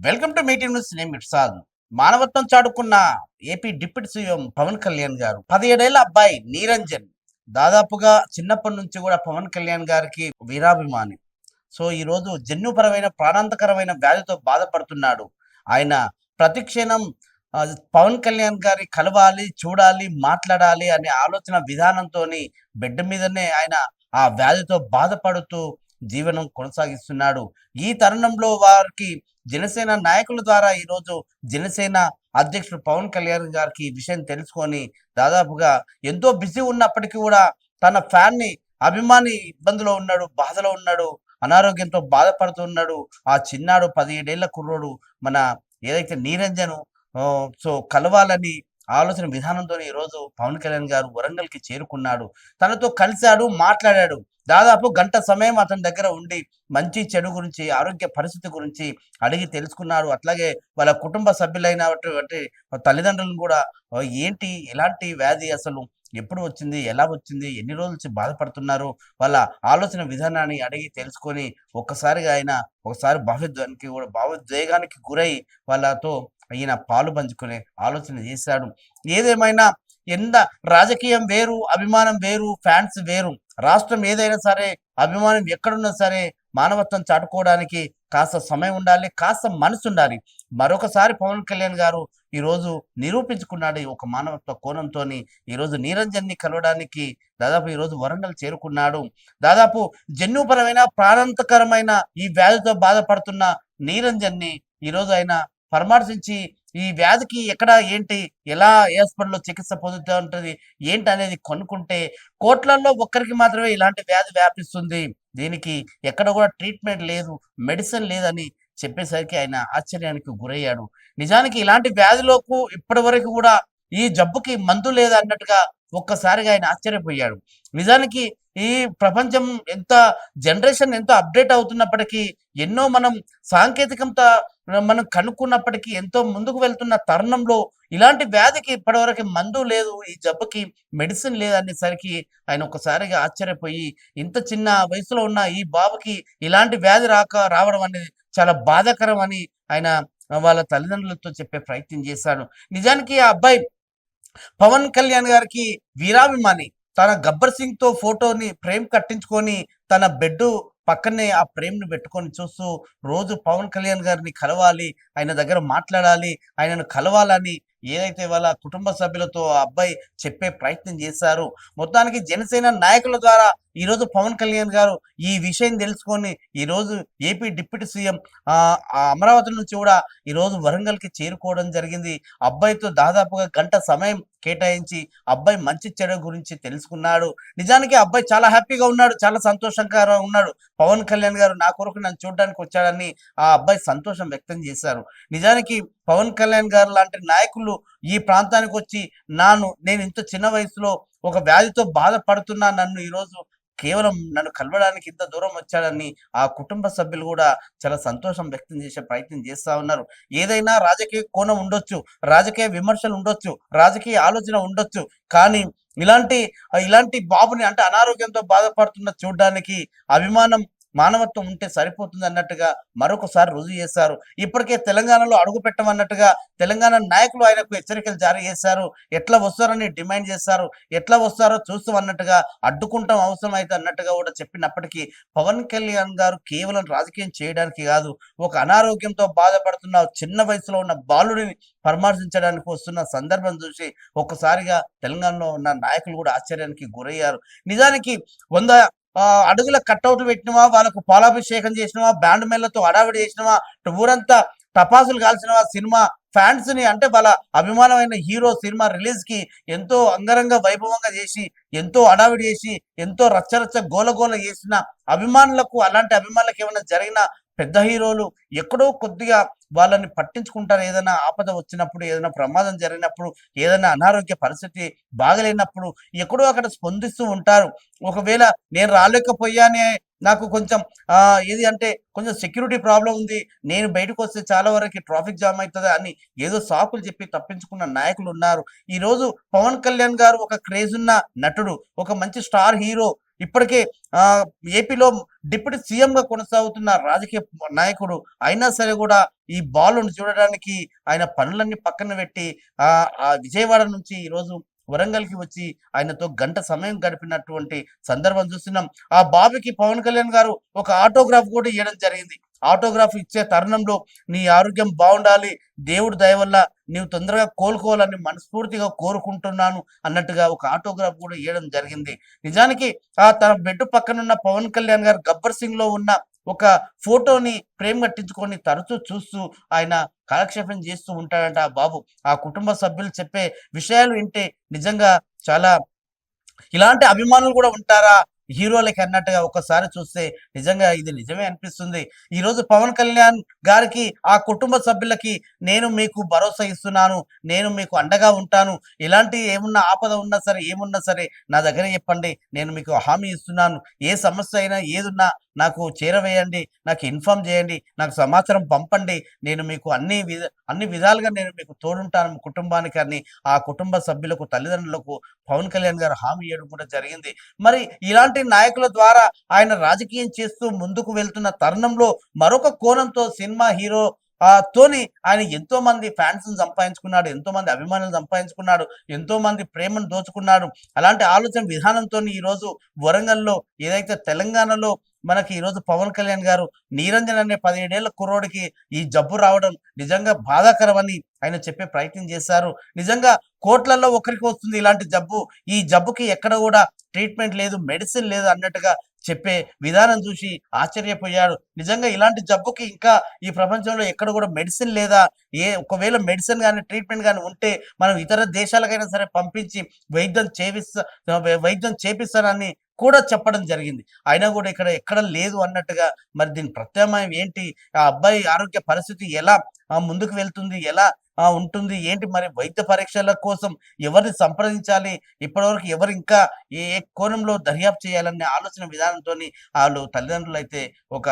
Welcome to meeting news. నేను మిర్సాద్. మానవత్వం చాటుకున్న AP deputy CM Pawan Kalyan గారు 17 ఏళ్ల అబ్బాయి నీరంజన్ దాదాపుగా చిన్నప్పటి నుంచి కూడా పవన్ కళ్యాణ్ గారికి వీరాభిమాని. సో ఈ రోజు జన్యుపరమైన ప్రాణాంతకరమైన వ్యాధితో బాధపడుతున్నాడు. ఆయన ప్రతిక్షణం పవన్ కళ్యాణ్ గారి కలవాలి, చూడాలి, మాట్లాడాలి అనే ఆలోచన విధానంతోని బెడ్ మీదనే ఆయన ఆ వ్యాధితో బాధపడుతూ జీవనం కొనసాగిస్తున్నాడు. ఈ తరుణంలో వారికి జనసేన నాయకుల ద్వారా ఈరోజు జనసేన అధ్యక్షుడు పవన్ కళ్యాణ్ గారికి ఈ విషయం తెలుసుకొని దాదాపుగా ఎంతో బిజీ ఉన్నప్పటికీ కూడా తన ఫ్యాన్ని అభిమాని ఇబ్బందిలో ఉన్నాడు, బాధలో ఉన్నాడు, అనారోగ్యంతో బాధపడుతున్నాడు. ఆ చిన్నాడు 17 ఏళ్ల కుర్రోడు మన ఏదైతే నీరంజను సో కలవాలని ఆలోచన విధానంతో ఈరోజు పవన్ కళ్యాణ్ గారు వరంగల్కి చేరుకున్నాడు. తనతో కలిశాడు, మాట్లాడాడు. దాదాపు గంట సమయం అతని దగ్గర ఉండి మంచి చెడు గురించి, ఆరోగ్య పరిస్థితి గురించి అడిగి తెలుసుకున్నాడు. అట్లాగే వాళ్ళ కుటుంబ సభ్యులైనటువంటి తల్లిదండ్రులను కూడా ఏంటి, ఎలాంటి వ్యాధి, అసలు ఎప్పుడు వచ్చింది, ఎలా వచ్చింది, ఎన్ని రోజుల నుంచి బాధపడుతున్నారు, వాళ్ళ ఆలోచన విధానాన్ని అడిగి తెలుసుకొని ఒక్కసారిగా ఆయన ఒకసారి భావోద్వేగానికి గురై వాళ్ళతో ఈయన పాలు పంచుకునే ఆలోచన చేశాడు. ఏదేమైనా ఎంత రాజకీయం వేరు, అభిమానం వేరు, ఫ్యాన్స్ వేరు. రాష్ట్రం ఏదైనా సరే, అభిమానం ఎక్కడున్నా సరే మానవత్వం చాటుకోవడానికి కాస్త సమయం ఉండాలి, కాస్త మనసు ఉండాలి. మరొకసారి పవన్ కళ్యాణ్ గారు ఈరోజు నిరూపించుకున్నాడు. ఒక మానవత్వ కోణంతోని ఈరోజు నీరంజన్ని కలవడానికి దాదాపు ఈరోజు వరంగల్ చేరుకున్నాడు. దాదాపు జన్యుపరమైన ప్రాణాంతకరమైన ఈ వ్యాధితో బాధపడుతున్న నీరంజన్ని ఈరోజు ఆయన పరామర్శించి ఈ వ్యాధికి ఎక్కడ ఏంటి, ఎలా ఏ హాస్పిటల్లో చికిత్స పొందుతూ ఉంటుంది ఏంటి అనేది కనుక్కుంటే కోట్లల్లో ఒక్కరికి మాత్రమే ఇలాంటి వ్యాధి వ్యాపిస్తుంది, దీనికి ఎక్కడ కూడా ట్రీట్మెంట్ లేదు, మెడిసిన్ లేదని చెప్పేసరికి ఆయన ఆశ్చర్యానికి గురయ్యాడు. నిజానికి ఇలాంటి వ్యాధిలోకి ఇప్పటి వరకు కూడా ఈ జబ్బుకి మందు లేదన్నట్టుగా ఒక్కసారిగా ఆయన ఆశ్చర్యపోయాడు. నిజానికి ఈ ప్రపంచం ఎంత జనరేషన్ ఎంతో అప్డేట్ అవుతున్నప్పటికీ, ఎన్నో మనం సాంకేతికంతో మనం కనుక్కున్నప్పటికీ ఎంతో ముందుకు వెళ్తున్న తరుణంలో ఇలాంటి వ్యాధికి ఇప్పటివరకు మందు లేదు, ఈ జబ్బుకి మెడిసిన్ లేదనేసరికి ఆయన ఒకసారిగా ఆశ్చర్యపోయి, ఇంత చిన్న వయసులో ఉన్న ఈ బాబుకి ఇలాంటి వ్యాధి రావడం అనేది చాలా బాధాకరం అని ఆయన వాళ్ళ తల్లిదండ్రులతో చెప్పే ప్రయత్నం చేశాడు. నిజానికి ఆ అబ్బాయి పవన్ కళ్యాణ్ గారికి వీరాభిమాని. తన గబ్బర్ సింగ్ తో ఫోటోని ఫ్రేమ్ కట్టించుకొని తన బెడ్ పక్కనే ఆ ఫ్రేమ్‌ని పెట్టుకొని చూస్తూ రోజు పవన్ కళ్యాణ్ గారిని కలవాలి, ఆయన దగ్గర మాట్లాడాలి, ఆయనను కలవాలని ఏదైతే వాళ్ళ కుటుంబ సభ్యులతో ఆ అబ్బాయి చెప్పే ప్రయత్నం చేశారో, మొత్తానికి జనసేన నాయకుల ద్వారా ఈరోజు పవన్ కళ్యాణ్ గారు ఈ విషయం తెలుసుకొని ఈరోజు ఏపీ డిప్యూటీ సీఎం ఆ అమరావతి నుంచి కూడా ఈరోజు వరంగల్‌కి చేరుకోవడం జరిగింది. అబ్బాయితో దాదాపుగా గంట సమయం కేటాయించి అబ్బాయి మంచి చెడు గురించి తెలుసుకున్నాడు. నిజానికి అబ్బాయి చాలా హ్యాపీగా ఉన్నాడు, చాలా సంతోషంగా ఉన్నాడు. పవన్ కళ్యాణ్ గారు నా కొరకు నన్ను చూడడానికి వచ్చాడని ఆ అబ్బాయి సంతోషం వ్యక్తం చేశారు. నిజానికి పవన్ కళ్యాణ్ గారు లాంటి నాయకులు ఈ ప్రాంతానికి వచ్చి నేను ఇంత చిన్న వయసులో ఒక వ్యాధితో బాధపడుతున్నా, నన్ను ఈరోజు కేవలం నన్ను కలవడానికి ఇంత దూరం వచ్చాడని ఆ కుటుంబ సభ్యులు కూడా చాలా సంతోషం వ్యక్తం చేసే ప్రయత్నం చేస్తా ఉన్నారు. ఏదైనా రాజకీయ కోణం ఉండొచ్చు, రాజకీయ విమర్శలు ఉండొచ్చు, రాజకీయ ఆలోచన ఉండొచ్చు, కానీ ఇలాంటి ఇలాంటి బాబుని అంటే అనారోగ్యంతో బాధపడుతున్న చూడడానికి అభిమానం, మానవత్వం ఉంటే సరిపోతుంది అన్నట్టుగా మరొకసారి రుజువు చేశారు. ఇప్పటికే తెలంగాణలో అడుగు పెట్టమన్నట్టుగా తెలంగాణ నాయకులు ఆయనకు హెచ్చరికలు జారీ చేశారు. ఎట్లా వస్తారని డిమాండ్ చేశారు. ఎట్లా వస్తారో చూస్తూ అన్నట్టుగా అడ్డుకుంటాం అవసరం అయితే అన్నట్టుగా కూడా చెప్పినప్పటికీ పవన్ కళ్యాణ్ గారు కేవలం రాజకీయం చేయడానికి కాదు, ఒక అనారోగ్యంతో బాధపడుతున్న చిన్న వయసులో ఉన్న బాలుడిని పరామర్శించడానికి వస్తున్న సందర్భం చూసి ఒక్కసారిగా తెలంగాణలో ఉన్న నాయకులు కూడా ఆశ్చర్యానికి గురయ్యారు. నిజానికి 100 అడుగుల కట్అవుట్లు పెట్టినవా, వాళ్ళకు పాలాభిషేకం చేసినవా, బ్యాండ్ మేళతో హడావిడి చేసినవా, ఊరంతా టపాసులు కాల్చినవా, సినిమా ఫ్యాన్స్ ని అంటే వాళ్ళ అభిమానమైన హీరో సినిమా రిలీజ్ కి ఎంతో అంగరంగ వైభవంగా చేసి, ఎంతో హడావిడి చేసి, ఎంతో రచ్చరచ్చ గోలగోల చేసిన అభిమానులకు, అలాంటి అభిమానులకు ఏమైనా జరిగిన పెద్ద హీరోలు ఎక్కడో కొద్దిగా వాళ్ళని పట్టించుకుంటారు. ఏదైనా ఆపద వచ్చినప్పుడు, ఏదైనా ప్రమాదం జరిగినప్పుడు, ఏదైనా అనారోగ్య పరిస్థితి బాగలేనప్పుడు ఎక్కడో అక్కడ స్పందిస్తూ ఉంటారు. ఒకవేళ నేను రాలేకపోయానే, నాకు కొంచెం ఏది అంటే కొంచెం సెక్యూరిటీ ప్రాబ్లం ఉంది, నేను బయటకు వస్తే చాలా వరకు ట్రాఫిక్ జామ్ అవుతుంది అని ఏదో సాకులు చెప్పి తప్పించుకున్న నాయకులు ఉన్నారు. ఈరోజు పవన్ కళ్యాణ్ గారు ఒక క్రేజ్ ఉన్న నటుడు, ఒక మంచి స్టార్ హీరో, ఇప్పటికే ఏపీలో డిప్యూటీ సీఎంగా కొనసాగుతున్న రాజకీయ నాయకుడు అయినా సరే కూడా ఈ బాలుని చూడడానికి ఆయన పనులన్నీ పక్కన పెట్టి ఆ విజయవాడ నుంచి ఈరోజు వరంగల్‌కి వచ్చి ఆయనతో గంట సమయం గడిపినటువంటి సందర్భం చూస్తున్నాం. ఆ బాబుకి పవన్ కళ్యాణ్ గారు ఒక ఆటోగ్రాఫ్ కూడా ఇయ్యడం జరిగింది. ఆటోగ్రాఫ్ ఇచ్చే తరుణంలో నీ ఆరోగ్యం బావుండాలి. దేవుడి దయ వల్ల నీవు తొందరగా కోలుకోవాలని మనస్ఫూర్తిగా కోరుకుంటున్నాను అన్నట్టుగా ఒక ఆటోగ్రాఫ్ కూడా ఇయ్యడం జరిగింది. నిజానికి తన బెడ్ పక్కనున్న పవన్ కళ్యాణ్ గారు 'గబ్బర్ సింగ్‌లో' ఉన్న ఒక ఫోటోని ఫ్రేమ్ కట్టించుకొని తరచూ చూస్తూ ఆయన కాలక్షేపం చేస్తూ ఉంటాడంట ఆ బాబు. ఆ కుటుంబ సభ్యులు చెప్పే విషయాలు వింటే నిజంగా చాలా ఇలాంటి అభిమానులు కూడా ఉంటారా హీరోలకి అన్నట్టుగా ఒక్కసారి చూస్తే నిజంగా ఇది నిజమే అనిపిస్తుంది. ఈరోజు పవన్ కళ్యాణ్ గారికి ఆ కుటుంబ సభ్యులకి నేను మీకు భరోసా ఇస్తున్నాను. నేను మీకు అండగా ఉంటాను. ఇలాంటి ఏమున్నా ఆపద ఉన్నా సరే, ఏమున్నా సరే నా దగ్గర చెప్పండి. నేను మీకు హామీ ఇస్తున్నాను. ఏ సమస్య అయినా ఏదున్నా నాకు చేరవేయండి. నాకు ఇన్ఫార్మ్ చేయండి. నాకు సమాచారం పంపండి. నేను మీకు అన్ని విధాలుగా నేను మీకు తోడుంటాను కుటుంబానికి అని ఆ కుటుంబ సభ్యులకు, తల్లిదండ్రులకు పవన్ కళ్యాణ్ గారు హామీ ఇవ్వడం కూడా జరిగింది. మరి ఇలాంటి నాయకుల ద్వారా ఆయన రాజకీయం చేస్తూ ముందుకు వెళ్తున్న తరుణంలో మరొక కోణంతో సినిమా హీరో తోని ఆయన ఎంతో మంది ఫ్యాన్స్‌ని సంపాదించుకున్నాడు. ఎంతో మంది అభిమానులను సంపాదించుకున్నాడు. ఎంతో మంది ప్రేమను దోచుకున్నాడు. అలాంటి ఆలోచన విధానంతోని ఈరోజు వరంగల్‌లో ఏదైతే తెలంగాణలో మనకి ఈరోజు పవన్ కళ్యాణ్ గారు 'నీరంజన్' అనే 17 ఏళ్ల కుర్రోడికి ఈ జబ్బు రావడం నిజంగా బాధాకరమని ఆయన చెప్పే ప్రయత్నం చేశారు. నిజంగా కోట్లల్లో ఒకరికి వస్తుంది ఇలాంటి జబ్బు. ఈ జబ్బుకి ఎక్కడ కూడా ట్రీట్మెంట్ లేదు, మెడిసిన్ లేదు అన్నట్టుగా చెప్పే విధానం చూసి ఆశ్చర్యపోయాడు. నిజంగా ఇలాంటి జబ్బుకి ఇంకా ఈ ప్రపంచంలో ఎక్కడ కూడా మెడిసిన్ లేదా? ఒకవేళ మెడిసిన్ గాని, ట్రీట్మెంట్ గాని ఉంటే మనం ఇతర దేశాలకైనా సరే పంపించి వైద్యం చేపిస్తానని కూడా చెప్పడం జరిగింది. అయినా కూడా ఇక్కడ ఎక్కడ లేదు అన్నట్టుగా మరి దీని ప్రత్యామ్నాయం ఏంటి? ఆ అబ్బాయి ఆరోగ్య పరిస్థితి ఎలా ముందుకు వెళ్తుంది? ఎలా ఉంటుంది? ఏంటి మరి వైద్య పరీక్షల కోసం ఎవరిని సంప్రదించాలి? ఇప్పటివరకు ఎవరు ఇంకా ఏ ఏ కోణంలో దర్యాప్తు చేయాలనే ఆలోచన విధానంతోని ఆళ్ళు తల్లిదండ్రులైతే ఒక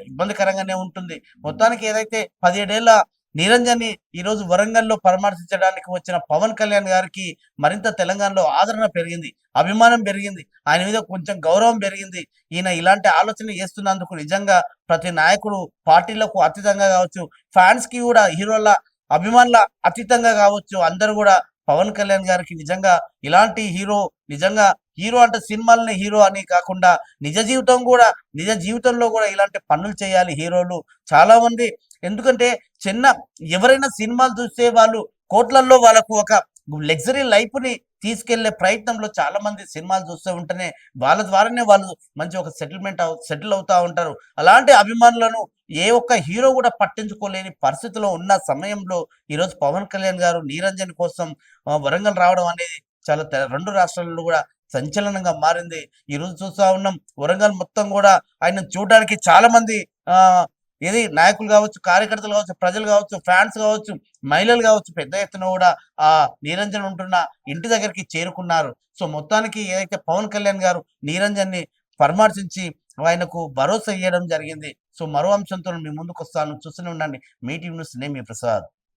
ఇబ్బందికరంగానే ఉంటుంది. మొత్తానికి ఏదైతే 17 ఏళ్ల నిరంజన్‌ని ఈరోజు వరంగల్‌లో పరామర్శించడానికి వచ్చిన పవన్ కళ్యాణ్ గారికి మరింత తెలంగాణలో ఆదరణ పెరిగింది. అభిమానం పెరిగింది. ఆయన మీద కొంచెం గౌరవం పెరిగింది. ఈయన ఇలాంటి ఆలోచన చేస్తున్నందుకు నిజంగా ప్రతి నాయకుడు పార్టీలకు అతీతంగా కావచ్చు, ఫ్యాన్స్‌కి కూడా హీరోల అభిమానుల అతీతంగా కావచ్చు, అందరూ కూడా పవన్ కళ్యాణ్ గారికి నిజంగా ఇలాంటి నిజంగా హీరో అంటే సినిమాలనే హీరో అని కాకుండా నిజ జీవితంలో కూడా ఇలాంటి పనులు చేయాలి హీరోలు. చాలామంది ఎందుకంటే చిన్న ఎవరైనా సినిమాలు చూస్తే వాళ్ళు కోట్లల్లో వాళ్ళకు ఒక లగ్జరీ లైఫ్‌ని తీసుకెళ్లే ప్రయత్నంలో చాలామంది సినిమాలు చూస్తూ ఉంటేనే వాళ్ళ ద్వారానే వాళ్ళు మంచి ఒక సెటిల్ అవుతా ఉంటారు. అలాంటి అభిమానులను ఏ ఒక్క హీరో కూడా పట్టించుకోలేని పరిస్థితిలో ఉన్న సమయంలో ఈరోజు పవన్ కళ్యాణ్ గారు 'నీరంజన్' కోసం వరంగల్ రావడం అనేది చాలా 2 రాష్ట్రాలలో కూడా సంచలనంగా మారింది. ఈరోజు చూస్తా ఉన్నాం వరంగల్ మొత్తం కూడా ఆయనను చూడడానికి చాలామంది నాయకులు కావచ్చు, కార్యకర్తలు కావచ్చు, ప్రజలు కావచ్చు, ఫ్యాన్స్ కావచ్చు, మహిళలు కావచ్చు పెద్ద ఎత్తున కూడా ఆ 'నీరంజన్' ఉంటున్న ఇంటి దగ్గరికి చేరుకున్నారు. సో, మొత్తానికి ఏదైతే పవన్ కళ్యాణ్ గారు 'నీరంజన్‌ని' పరామర్శించి ఆయనకు భరోసా ఇయ్యడం జరిగింది. సో, మరో అంశంతో మీ ముందుకొస్తాను. చూస్తూనే ఉండండి. మీ టీవీ న్యూస్. నేను మీ ప్రసాద్.